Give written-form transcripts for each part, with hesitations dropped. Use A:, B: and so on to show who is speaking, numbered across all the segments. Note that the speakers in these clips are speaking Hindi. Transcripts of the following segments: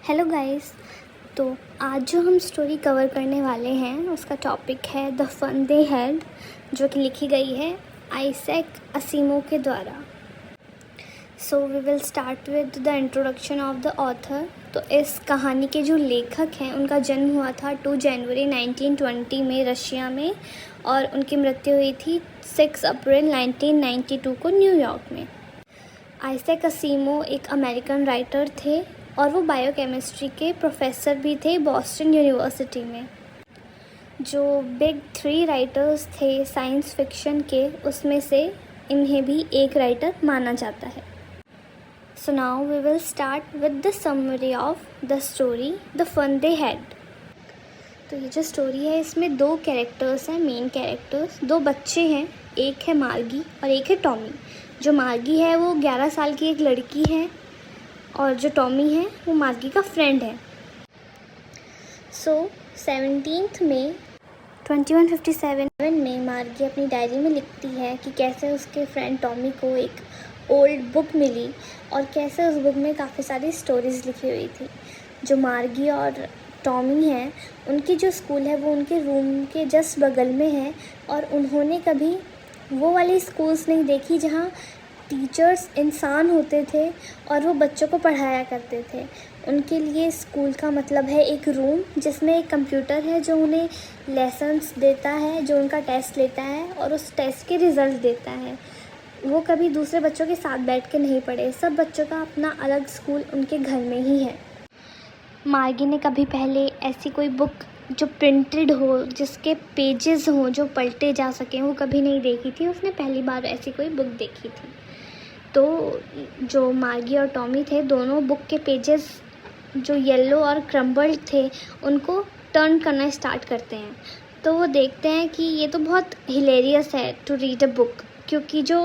A: Hello guys. तो आज जो हम स्टोरी कवर करने वाले हैं उसका टॉपिक है द फन दे हैड, जो कि लिखी गई है आइजैक असीमो के द्वारा। So we will start with the introduction of the author. तो इस कहानी के जो लेखक हैं उनका जन्म हुआ था 2 जनवरी 1920 में रशिया में, और उनकी मृत्यु हुई थी 6 अप्रैल 1992 को न्यूयॉर्क में। आइजैक असीमो एक अमेरिकन राइटर थे और वो बायोकेमिस्ट्री के प्रोफेसर भी थे बॉस्टन यूनिवर्सिटी में। जो बिग 3 राइटर्स थे साइंस फिक्शन के, उसमें से इन्हें भी एक राइटर माना जाता है। So now we will start with the summary of the story the fun they had. तो ये जो स्टोरी है इसमें 2 कैरेक्टर्स हैं, मेन कैरेक्टर्स। 2 बच्चे हैं, एक है मार्गी और एक है टॉमी। जो मार्गी है वो 11 साल की एक लड़की है और जो टॉमी है वो मार्गी का फ्रेंड है। सो 17 मई 2157 में मार्गी अपनी डायरी में लिखती है कि कैसे उसके फ्रेंड टॉमी को एक ओल्ड बुक मिली और कैसे उस बुक में काफ़ी सारी स्टोरीज़ लिखी हुई थी। जो मार्गी और टॉमी हैं उनकी जो स्कूल है वो उनके रूम के जस्ट बगल में है, और उन्होंने कभी वो वाली स्कूल्स नहीं देखी जहाँ टीचर्स इंसान होते थे और वो बच्चों को पढ़ाया करते थे। उनके लिए स्कूल का मतलब है एक रूम जिसमें एक कंप्यूटर है जो उन्हें लेसन्स देता है, जो उनका टेस्ट लेता है और उस टेस्ट के रिज़ल्ट देता है। वो कभी दूसरे बच्चों के साथ बैठ के नहीं पढ़े, सब बच्चों का अपना अलग स्कूल उनके घर में ही है। मार्गी ने कभी पहले ऐसी कोई बुक जो प्रिंटेड हो, जिसके पेजेस हों जो पलटे जा सकें, वो कभी नहीं देखी थी। उसने पहली बार ऐसी कोई बुक देखी थी। तो जो मार्गी और टॉमी थे दोनों बुक के पेजेस जो येलो और क्रम्बल्ड थे उनको टर्न करना स्टार्ट करते हैं। तो वो देखते हैं कि ये तो बहुत हिलेरियस है टू रीड अ बुक, क्योंकि जो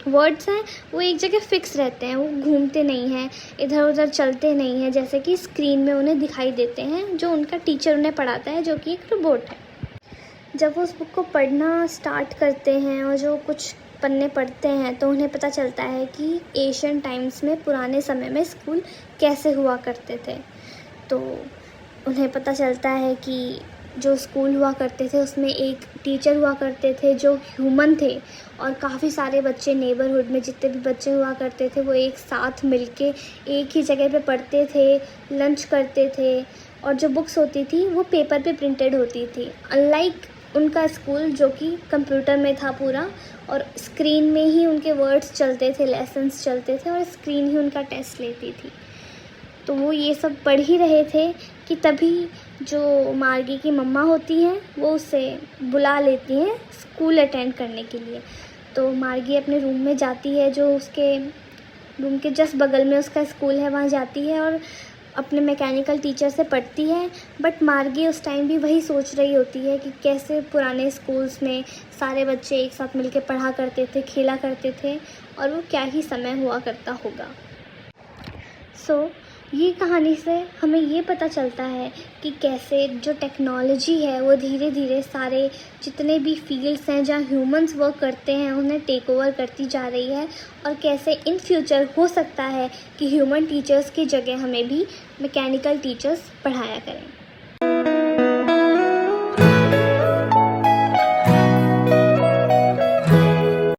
A: वर्ड्स हैं वो एक जगह फिक्स रहते हैं, वो घूमते नहीं हैं, इधर उधर चलते नहीं हैं, जैसे कि स्क्रीन में उन्हें दिखाई देते हैं जो उनका टीचर उन्हें पढ़ाता है, जो कि एक रोबोट है। जब वो उस बुक को पढ़ना स्टार्ट करते हैं और जो कुछ पन्ने पढ़ते हैं तो उन्हें पता चलता है कि एशियन टाइम्स में पुराने समय में स्कूल कैसे हुआ करते थे। तो उन्हें पता चलता है कि जो स्कूल हुआ करते थे उसमें एक टीचर हुआ करते थे जो ह्यूमन थे, और काफ़ी सारे बच्चे नेबरहुड में जितने भी बच्चे हुआ करते थे वो एक साथ मिलके एक ही जगह पे पढ़ते थे, लंच करते थे, और जो बुक्स होती थी वो पेपर पे प्रिंटेड होती थी। अनलाइक उनका स्कूल जो कि कंप्यूटर में था पूरा, और स्क्रीन में ही उनके वर्ड्स चलते थे, लेसन्स चलते थे और स्क्रीन ही उनका टेस्ट लेती थी। तो वो ये सब पढ़ ही रहे थे कि तभी जो मार्गी की मम्मा होती हैं वो उसे बुला लेती हैं स्कूल अटेंड करने के लिए। तो मार्गी अपने रूम में जाती है, जो उसके रूम के जस्ट बगल में उसका स्कूल है, वहाँ जाती है और अपने मैकेनिकल टीचर से पढ़ती है। बट मार्गी उस टाइम भी वही सोच रही होती है कि कैसे पुराने स्कूल्स में सारे बच्चे एक साथ मिलकर पढ़ा करते थे, खेला करते थे, और वो क्या ही समय हुआ करता होगा। सो ये कहानी से हमें ये पता चलता है कि कैसे जो टेक्नोलॉजी है वो धीरे धीरे सारे जितने भी फील्ड्स हैं जहाँ ह्यूमंस वर्क करते हैं उन्हें टेक ओवर करती जा रही है, और कैसे इन फ्यूचर हो सकता है कि ह्यूमन टीचर्स की जगह हमें भी मैकेनिकल टीचर्स पढ़ाया करें।